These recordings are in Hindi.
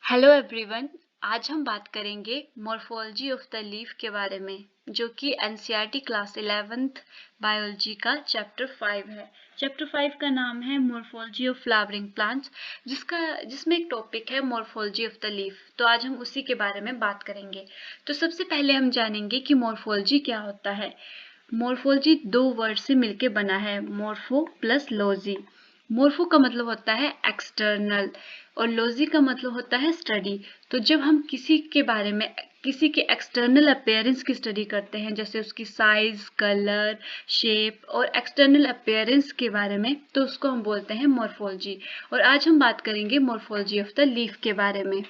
Hello everyone. आज हम बात करेंगे मॉर्फोलॉजी ऑफ द लीफ के बारे में, जो कि एनसीईआरटी क्लास 11th बायोलॉजी का चैप्टर 5 है। चैप्टर 5 का नाम है मॉर्फोलॉजी ऑफ फ्लावरिंग प्लांट्स, जिसमें एक टॉपिक है मॉर्फोलॉजी ऑफ द लीफ। तो आज हम उसी के बारे में बात करेंगे। तो सबसे पहले हम जानेंगे कि मॉर्फोलॉजी क्या होता है। मॉर्फोलॉजी दो वर्ड से मिलकर बना है, मॉर्फो प्लस लॉजी। मॉर्फो का मतलब होता है एक्सटर्नल और लॉजी का मतलब होता है स्टडी। तो जब हम किसी के बारे में, किसी के एक्सटर्नल अपीयरेंस की स्टडी करते हैं, जैसे उसकी साइज, कलर, शेप और एक्सटर्नल अपीयरेंस के बारे में, तो उसको हम बोलते हैं मॉर्फोलॉजी। और आज हम बात करेंगे मॉर्फोलॉजी ऑफ द लीफ के बारे में।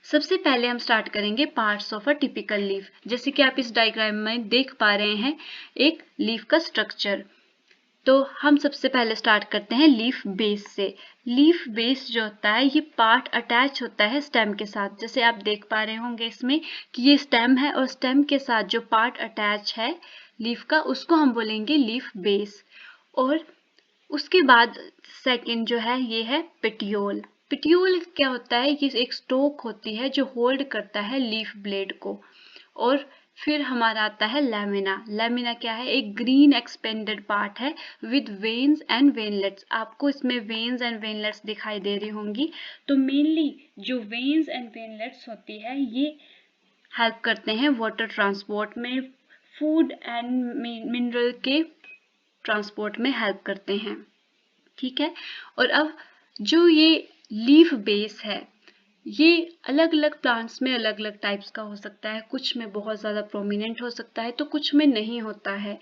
सबसे पहले हम स्टार्ट करेंगे parts of a typical leaf. जैसे कि आप इस डायग्राम में देख पा रहे हैं एक लीफ का स्ट्रक्चर। तो हम सबसे पहले स्टार्ट करते हैं लीफ बेस से। लीफ बेस जो होता है, ये पार्ट अटैच होता है स्टेम के साथ। जैसे आप देख पा रहे होंगे इसमें कि ये स्टेम है और स्टेम के साथ जो पार्ट अटैच है लीफ का, उसको हम बोलेंगे लीफ बेस। और उसके बाद सेकंड जो है ये है पेटियोल। पेटियोल क्या होता है, ये एक स्टोक होती है जो होल्ड करता है लीफ ब्लेड को। और फिर हमारा आता है लैमिना। लैमिना क्या है, एक ग्रीन एक्सपेंडेड पार्ट है विद वेन्स एंड वेनलेट्स। आपको इसमें वेन्स एंड वेनलेट्स दिखाई दे रही होंगी। तो मेनली जो वेन्स एंड वेनलेट्स होती है, ये हेल्प करते हैं वाटर ट्रांसपोर्ट में, फूड एंड मिनरल के ट्रांसपोर्ट में हेल्प करते हैं। ठीक है। और अब जो ये लीफ बेस है, ये अलग अलग प्लांट्स में अलग अलग टाइप्स का हो सकता है। कुछ में बहुत ज़्यादा प्रोमिनेंट हो सकता है तो कुछ में नहीं होता है।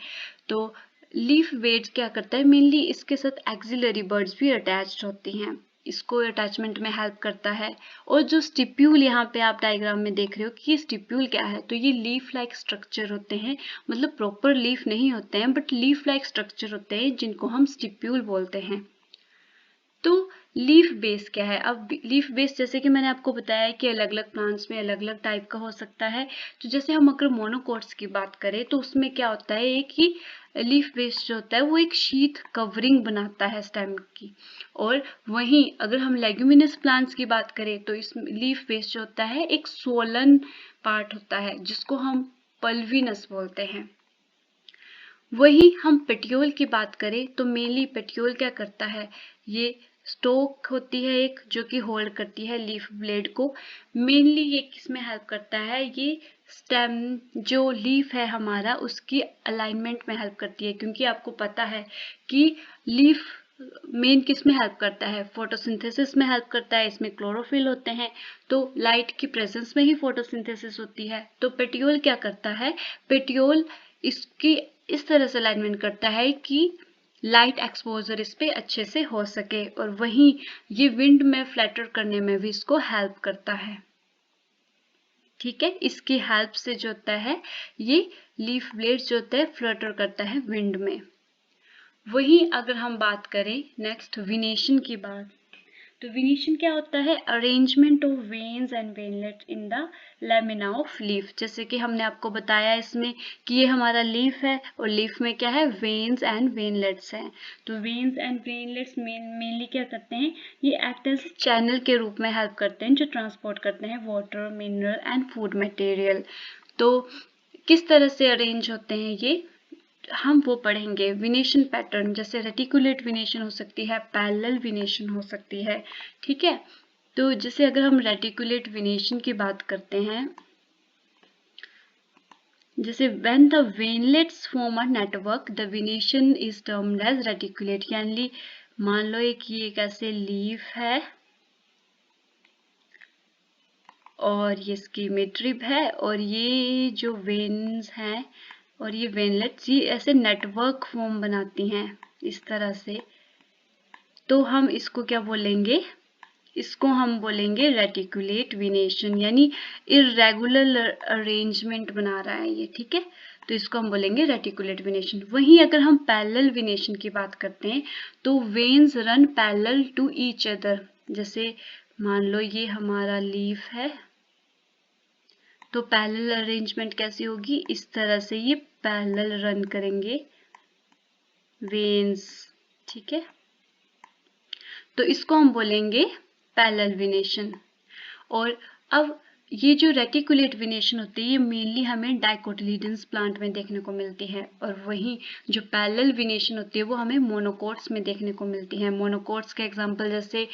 तो लीफ वेट क्या करता है, मेनली इसके साथ एक्सिलरी बर्ड्स भी अटैच्ड होती हैं, इसको अटैचमेंट में हेल्प करता है। और जो स्टिप्यूल यहाँ पे आप डायग्राम में देख रहे हो कि ये स्टिप्यूल क्या है, तो ये लीफ लाइक स्ट्रक्चर होते हैं। मतलब प्रॉपर लीफ नहीं होते हैं, बट लीफ लाइक स्ट्रक्चर होते हैं, जिनको हम स्टिप्यूल बोलते हैं। तो लीफ बेस क्या है। अब लीफ बेस, जैसे कि मैंने आपको बताया कि अलग अलग प्लांट्स में अलग अलग टाइप का हो सकता है। तो जैसे हम अगर मोनोकोट्स की बात करें तो उसमें क्या होता है, एक ही लीफ बेस जो होता है वो एक शीथ कवरिंग बनाता है स्टेम की। और वहीं अगर हम लेग्यूमिनस प्लांट्स की बात करें तो इस लीफ बेस जो होता है एक सोलन पार्ट होता है, जिसको हम पल्विनस बोलते हैं। वही हम पेटियोल की बात करें तो मेनली पेटियोल क्या करता है, ये स्टोक होती है एक, जो कि होल्ड करती है लीफ ब्लेड को। मेनली ये किसमें हेल्प करता है, ये स्टेम जो लीफ है हमारा, उसकी अलाइनमेंट में हेल्प करती है। क्योंकि आपको पता है कि लीफ मेन किस में हेल्प करता है, फोटोसिंथेसिस में हेल्प करता है। इसमें क्लोरोफिल होते हैं, तो लाइट की प्रेजेंस में ही फोटोसिंथेसिस होती है। तो पेटियोल क्या करता है, पेटियोल इसकी इस तरह से अलाइनमेंट करता है कि लाइट एक्सपोजर इस पे अच्छे से हो सके। और वहीं ये विंड में फ्लैटर करने में भी इसको हेल्प करता है। ठीक है, इसकी हेल्प से जो होता है ये लीफ ब्लेड जो होता है फ्लटर करता है विंड में। वहीं अगर हम बात करें नेक्स्ट विनेशन की बात, तो विनेशन क्या होता है, arrangement of veins and veinlets in the lamina of leaf. जैसे कि हमने आपको बताया इसमें कि ये हमारा लीफ है और लीफ में क्या है, वेन्स एंड वेनलेट्स हैं। तो वेन्स एंड वेनलेट्स मेनली क्या करते हैं, ये एक्ट एज चैनल के रूप में हेल्प करते हैं, जो ट्रांसपोर्ट करते हैं water, mineral and food material. तो किस तरह से अरेंज होते हैं ये हम वो पढ़ेंगे। विनेशन पैटर्न, जैसे रेटिकुलेट विनेशन हो सकती है, पैरेलल विनेशन हो सकती है। ठीक है। तो जैसे अगर हम रेटिकुलेट विनेशन की बात करते हैं, जैसे when the veinlets form a network the venation is termed as reticulate. यानी मान लो ये एक ऐसे लीफ है और ये इसकी मिडरिब है और ये जो वेन्स हैं और ये वेनलेट्स, ये ऐसे नेटवर्क फॉर्म बनाती हैं इस तरह से। तो हम इसको क्या बोलेंगे, इसको हम बोलेंगे रेटिकुलेट विनेशन, यानी इरेगुलर अरेंजमेंट बना रहा है ये। ठीक है, तो इसको हम बोलेंगे रेटिकुलेट विनेशन। वहीं अगर हम पैरेलल विनेशन की बात करते हैं तो veins run parallel to each other. जैसे मान लो ये हमारा लीफ है, तो पैरेलल अरेंजमेंट कैसी होगी, इस तरह से ये पैरेलल रन करेंगे वेन्स। ठीक है, तो इसको हम बोलेंगे पैरेलल विनेशन। और अब ये जो रेटिकुलेट वेनेशन होती है ये मेनली हमें डाइकोटिलीडन्स प्लांट में देखने को मिलती है, और वहीं जो पैरेलल वेनेशन होती है वो हमें मोनोकोट्स में देखने को मिलती है। मोनोकोट्स का एग्जांपल जैसे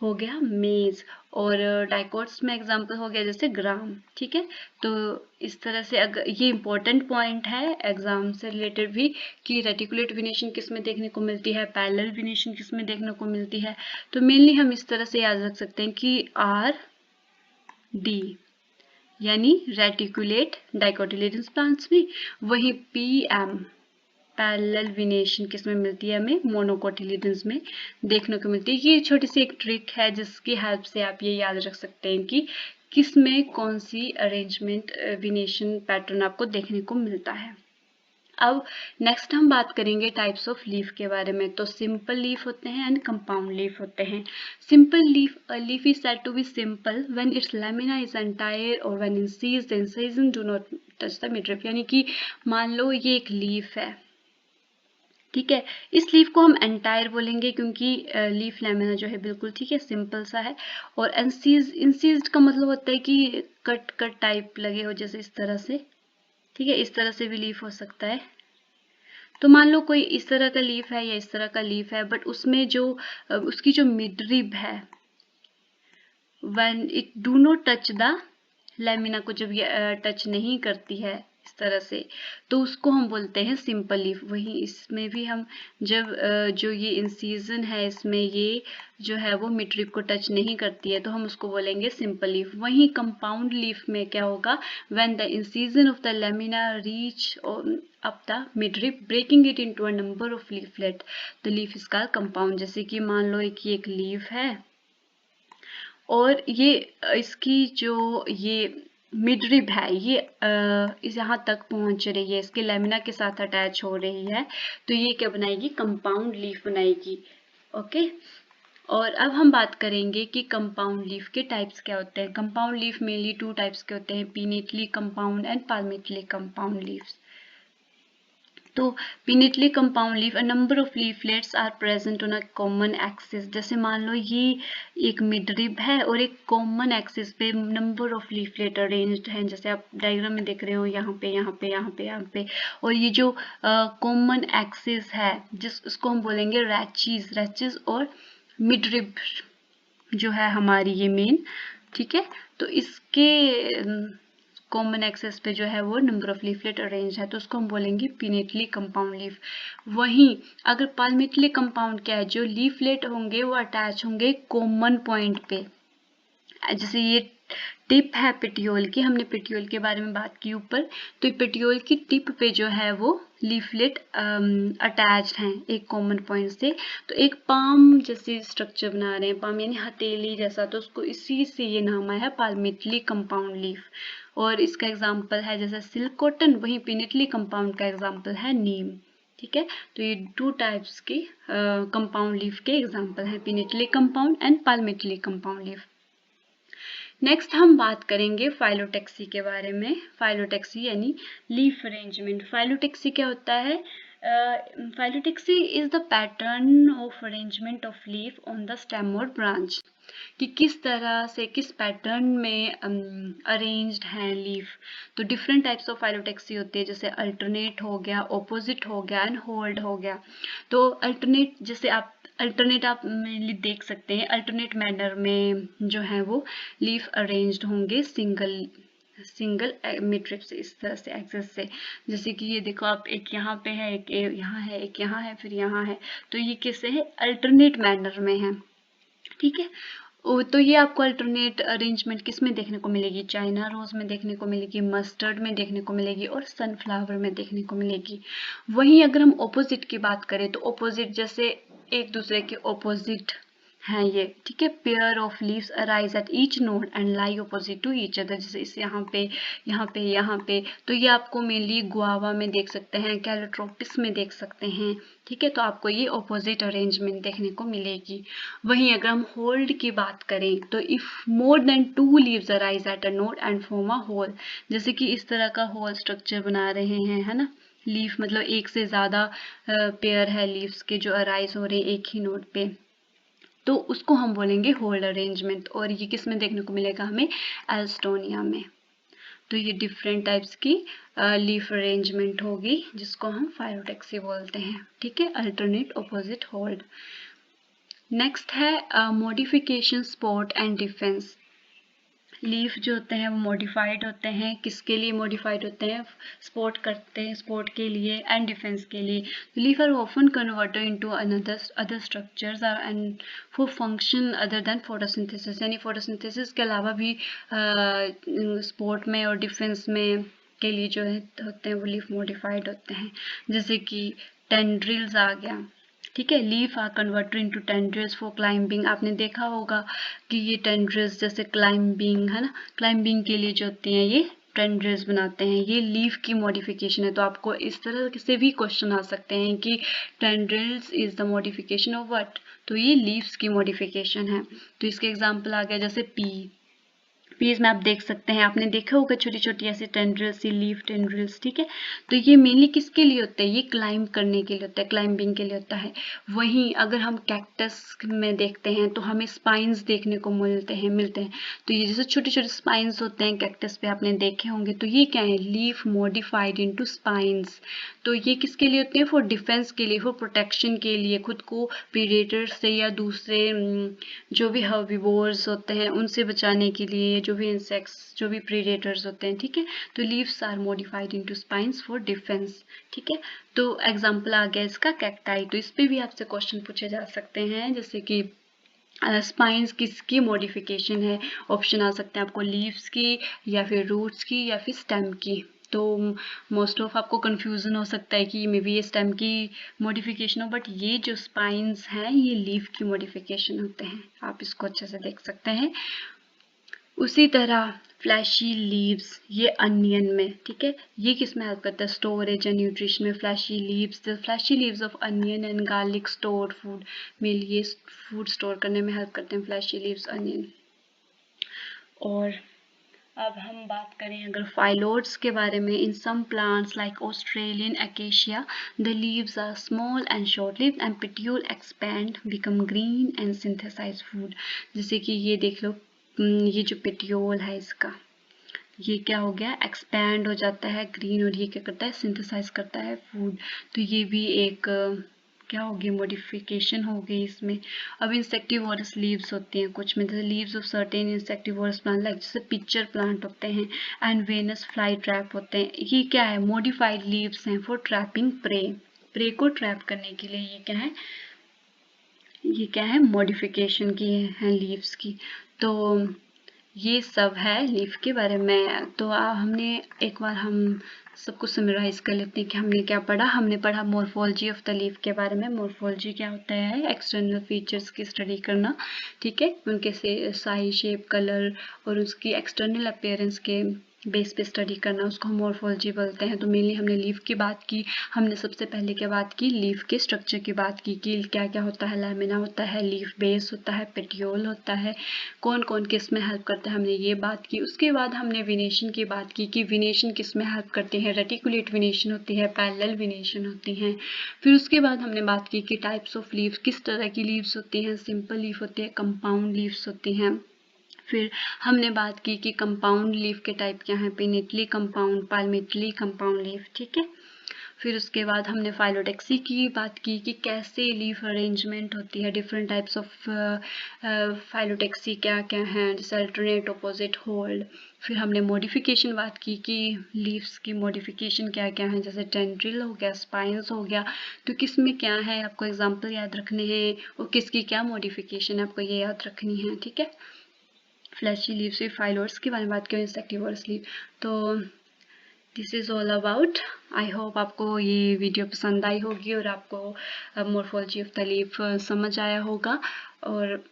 हो गया मेज, और डाइकोट्स में एग्जांपल हो गया जैसे ग्राम। ठीक है, तो इस तरह से अगर ये इंपॉर्टेंट पॉइंट है एग्जाम से रिलेटेड भी कि रेटिकुलेट वेनेशन किस में देखने को मिलती है, पैरेलल वेनेशन किस में देखने को मिलती है। तो मेनली हम इस तरह से याद रख सकते हैं कि आर डी यानी रेटिकुलेट डाइकोटिलीडन्स प्लांट्स में, वही पीएम पैरेलल वेनेशन किस में मिलती है, हमें मोनोकोटिलीडन्स में देखने को मिलती है। ये छोटी सी एक ट्रिक है जिसकी हेल्प से आप ये याद रख सकते हैं कि किस में कौन सी अरेंजमेंट वेनेशन पैटर्न आपको देखने को मिलता है। अब नेक्स्ट हम बात करेंगे टाइप्स ऑफ लीफ के बारे में। तो सिंपल लीफ होते हैं एंड कंपाउंड लीफ होते हैं। Simple leaf is said to be simple when its lamina is entire or when incised the incision do not touch the midrib। यानी कि मान लो ये एक लीफ है, ठीक है, इस लीफ को हम एंटायर बोलेंगे क्योंकि लीफ लैमिना जो है बिल्कुल ठीक है सिंपल सा है। और इंसीज्ड का मतलब होता है कि कट कट टाइप लगे हो, जैसे इस तरह से, ठीक है, इस तरह से भी लीफ हो सकता है। तो मान लो कोई इस तरह का लीफ है या इस तरह का लीफ है, बट उसमें जो उसकी जो मिडरिब है, when it do not touch the lamina को जब ये टच नहीं करती है इस तरह से, तो उसको हम बोलते हैं सिंपल लीफ। वही इसमें भी हम जब जो ये इंसीजन है इसमें ये जो है वो मिडरिब को टच नहीं करती है तो हम उसको बोलेंगे सिंपल लीफ। वहीं कंपाउंड लीफ में क्या होगा, when the incision of the lamina reach up the midrib breaking it into a number of leaflet, the leaf is called compound। जैसे कि मान लो एक लीफ है और ये इसकी जो ये मिडरिब है ये इस यहाँ तक पहुंच रही है, इसके लेमिना के साथ अटैच हो रही है, तो ये क्या बनाएगी, कंपाउंड लीफ बनाएगी। ओके, और अब हम बात करेंगे कि कंपाउंड लीफ के टाइप्स क्या होते हैं। कंपाउंड लीफ मेनली 2 टाइप्स के होते हैं, pinnately compound and palmately compound leaves. तो pinnately compound leaf, a number of leaflets are present on a common axis. जैसे मान लो ये एक मिडरिब है और एक कॉमन एक्सिस पे नंबर ऑफ लीफलेट अरेंज्ड हैं, जैसे आप डायग्राम में देख रहे हो, यहाँ पे यहाँ पे यहाँ पे यहाँ पे। और ये जो कॉमन एक्सिस है उसको हम बोलेंगे रैचेस और मिडरिब जो है हमारी ये मेन, ठीक है। तो इसके कॉमन एक्सेस पे जो है वो नंबर ऑफ लीफलेट अरेंज है, तो उसको हम बोलेंगे पिनेटली कंपाउंड लीफ। वहीं अगर पाल्मेटली कंपाउंड क्या है, जो लीफलेट होंगे वो अटैच होंगे कॉमन पॉइंट पे। जैसे ये टिप है पेटियोल की, हमने पेटियोल के बारे में बात की ऊपर, तो पेटियोल की टिप पे जो है वो लीफलेट अटैच्ड हैं एक कॉमन पॉइंट से। तो एक पाम जैसे स्ट्रक्चर बना रहे हैं, पाम यानी हथेली जैसा, तो उसको इसी से ये नाम आया पाल्मेटली कंपाउंड लीफ। और इसका एग्जाम्पल है जैसे सिल्क कॉटन, वहीं पिनेटली कंपाउंड का एग्जाम्पल है नीम। ठीक है, तो ये 2 टाइप्स के कंपाउंड लीफ के एग्जाम्पल हैं, pinnately compound and palmately compound leaf. Next हम बात करेंगे फाइलोटेक्सी के बारे में। फाइलोटेक्सी यानी लीफ अरेंजमेंट। फाइलोटेक्सी क्या होता है, phyllotaxy is the pattern of arrangement of leaf on the stem और ब्रांच, कि किस तरह से किस पैटर्न में अरेंज्ड हैं लीफ। तो डिफरेंट टाइप्स ऑफ फाइलोटेक्सी होती है, जैसे अल्टरनेट हो गया, ऑपोजिट हो गया एंड होल्ड हो गया। तो अल्टरनेट जैसे आप मेनली देख सकते हैं, अल्टरनेट मैनर में जो है वो लीफ अरेंज्ड होंगे सिंगल मिडरिब से, इस तरह से एक्सेस से। जैसे कि ये देखो आप, एक यहाँ पे है, एक यहाँ है, एक यहाँ है, फिर यहाँ है, तो ये कैसे है, अल्टरनेट मैनर में है। ठीक है, तो ये आपको अल्टरनेट अरेंजमेंट किस में देखने को मिलेगी, चाइना रोज में देखने को मिलेगी, मस्टर्ड में देखने को मिलेगी और सनफ्लावर में देखने को मिलेगी। वहीं अगर हम ऑपोजिट की बात करें तो ऑपोजिट जैसे एक दूसरे के ऑपोजिट हैं ये, ठीक है। Pair of leaves arise at each node and lie opposite to each other, जैसे इस यहाँ पे यहाँ पे यहाँ पे, तो ये आपको मेनली गुआवा में देख सकते हैं, कैलोट्रोपिस में देख सकते हैं, ठीक है। तो आपको ये ऑपोजिट अरेंजमेंट देखने को मिलेगी। वहीं अगर हम होल्ड की बात करें तो if more than 2 leaves arise at a node and form a whorl, जैसे कि इस तरह का होल स्ट्रक्चर बना रहे हैं, है ना। लीफ मतलब एक से ज्यादा पेयर है लीव्स के जो अराइज हो रहे हैं एक ही नोड पे, तो उसको हम बोलेंगे होल्ड अरेंजमेंट, और ये किस में देखने को मिलेगा हमें, एल्स्टोनिया में। तो ये डिफरेंट टाइप्स की लीफ अरेंजमेंट होगी जिसको हम फाइलोटेक्सी बोलते हैं, ठीक है, अल्टरनेट, ऑपोजिट, होल्ड। नेक्स्ट है modification, sport and defence. Leaf जो होते हैं वो मॉडिफाइड होते हैं, किसके लिए मॉडिफाइड होते हैं, स्पोर्ट करते हैं, स्पोर्ट के लिए एंड डिफेंस के लिए। Leaf are often converted into other structures and for function other than photosynthesis, यानी फोटोसिंथेसिस के अलावा भी स्पोर्ट में और डिफेंस में के लिए जो है होते हैं वो लीफ मॉडिफाइड होते हैं। जैसे कि टेंड्रिल्स आ गया, ठीक है, leaf are converted into tendrils for climbing. आपने देखा होगा कि ये टेंड्रिल्स जैसे क्लाइंबिंग है ना, क्लाइंबिंग के लिए जो होती हैं ये टेंड्रिल्स बनाते हैं, ये लीफ की मॉडिफिकेशन है। तो आपको इस तरह से भी क्वेश्चन आ सकते हैं कि tendrils is the modification of what, तो ये लीव्स की मॉडिफिकेशन है। तो इसके एग्जांपल आ गया जैसे पीस में आप देख सकते हैं, आपने देखा होगा छोटी छोटी ऐसी टेंड्रिल्स, लीफ टेंड्रिल्स, ठीक है। तो ये मेनली किसके लिए होता है, ये क्लाइंब करने के लिए होता है, क्लाइंबिंग के लिए होता है। वहीं अगर हम कैक्टस में देखते हैं तो हमें स्पाइंस देखने को मिलते हैं। तो ये जैसे छोटे छोटे स्पाइंस होते हैं कैक्टस पे, आपने देखे होंगे, तो ये क्या है, लीफ मॉडिफाइड इनटू स्पाइंस। तो ये किसके लिए होते हैं, फॉर डिफेंस के लिए, फॉर प्रोटेक्शन के लिए, खुद को प्रीडेटर से या दूसरे जो भी हर्बिवोर्स होते हैं उनसे बचाने के लिए, जो भी इंसेक्ट्स, जो भी प्रीडेटर्स होते हैं, ठीक है। तो leaves are modified into spines for defence, ठीक है। तो एग्जांपल आ गया इसका कैक्टाई। तो इस पे भी आपसे क्वेश्चन पूछे जा सकते हैं, जैसे कि स्पाइंस किसकी मॉडिफिकेशन है, ऑप्शन आ सकते हैं आपको लीव्स की, या फिर रूट्स की, या फिर स्टेम की। तो मोस्ट ऑफ आपको कंफ्यूजन हो सकता है कि मे बी ये स्टेम की मॉडिफिकेशन हो, बट ये जो स्पाइंस हैं ये लीफ की मॉडिफिकेशन होते हैं, आप इसको अच्छे से देख सकते हैं। उसी तरह फ्लैशी लीव्स, ये अनियन में, ठीक है, ये किस में हेल्प करता है, स्टोरेज एंड न्यूट्रिशन में। Flashy leaves, the fleshy leaves of onion and garlic store food में, ये फूड स्टोर करने में हेल्प करते हैं फ्लैशी लीव्स अनियन। और अब हम बात करें अगर फाइलोड्स के बारे में, in some plants like Australian acacia the leaves are small and short lived and petiole expand become green and synthesise food. जैसे कि ये देख लो, ये जो पेट्यूल है इसका, ये क्या हो गया, एक्सपैंड हो जाता है ग्रीन, और ये क्या करता है, सिंथेसाइज करता है फूड। तो ये भी एक क्या होगी, मॉडिफिकेशन हो गई इसमें। अब इंसेक्टिवोरस लीव्स होती हैं कुछ में, जैसे leaves of certain insectivorous plant like जैसे पिक्चर प्लांट होते हैं एंड वेनस फ्लाई ट्रैप होते हैं। ये क्या है, मॉडिफाइड लीव्स हैं फॉर ट्रैपिंग प्रे को ट्रैप करने के लिए। ये क्या है, मॉडिफिकेशन की है लीव्स की। तो ये सब है लीफ के बारे में। तो हमने एक बार हम सबको समराइज कर लेते हैं कि हमने क्या पढ़ा। हमने पढ़ा मॉर्फोलॉजी ऑफ द लीफ के बारे में। मॉर्फोलॉजी क्या होता है, एक्सटर्नल फीचर्स की स्टडी करना, ठीक है, उनके से साइज, शेप, कलर और उसकी एक्सटर्नल अपीयरेंस के बेस पे स्टडी करना, उसको हम मॉर्फोलॉजी बोलते हैं। तो मेनली हमने लीफ की बात की। हमने सबसे पहले क्या बात की, लीफ के स्ट्रक्चर की बात की कि क्या क्या होता है, लैमिना होता है, लीफ बेस होता है, पेटियोल होता है, कौन कौन किस में हेल्प करता है, हमने ये बात की। उसके बाद हमने विनेशन की बात की कि विनेशन किस में हेल्प करते हैं, रेटिकुलेट विनेशन होती है, पैरेलल विनेशन होती हैं। फिर उसके बाद हमने बात की कि टाइप्स ऑफ लीव्स, किस तरह की लीव्स होती हैं, सिंपल लीफ होती है, कंपाउंड लीव्स होती हैं। फिर हमने बात की कि कंपाउंड लीफ के टाइप क्या हैं, पिनेटली कंपाउंड, पाल्मेटली कंपाउंड लीफ, ठीक है। फिर उसके बाद हमने फाइलोटेक्सी की बात की कि कैसे लीफ अरेंजमेंट होती है, डिफरेंट टाइप्स ऑफ फाइलोटेक्सी क्या क्या हैं, जैसे अल्टरनेट, ऑपोजिट, होल्ड। फिर हमने मॉडिफिकेशन बात की कि लीव्स की मॉडिफिकेशन क्या क्या है, जैसे टेंड्रिल हो गया, स्पाइंस हो गया। तो किस में क्या है, आपको एग्जाम्पल याद रखने हैं, और किसकी क्या मॉडिफिकेशन है आपको ये याद रखनी है, ठीक है। फ्लैशी लीव्स, फिर फाइलोड्स के बारे में बात करें, इंसेक्टिवोरस लीव। तो this is all about. I hope आपको ये वीडियो पसंद आई होगी और आपको मॉर्फोलॉजी ऑफ द लीफ समझ आया होगा। और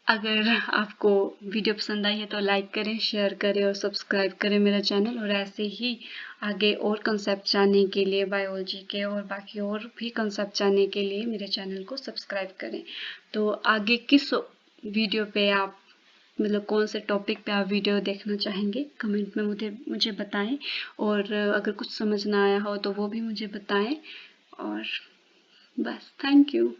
अगर आपको वीडियो पसंद आई है तो लाइक करें, शेयर करें और सब्सक्राइब करें मेरा चैनल। और ऐसे ही आगे और कंसेप्ट जानने के लिए बायोलॉजी के और बाकी और भी कंसेप्ट जानने के लिए मेरे चैनल को सब्सक्राइब करें। तो आगे किस वीडियो पे आप, मतलब कौन से टॉपिक पे आप वीडियो देखना चाहेंगे, कमेंट में मुझे बताएं। और अगर कुछ समझ ना आया हो तो वो भी मुझे बताएं। और बस, थैंक यू।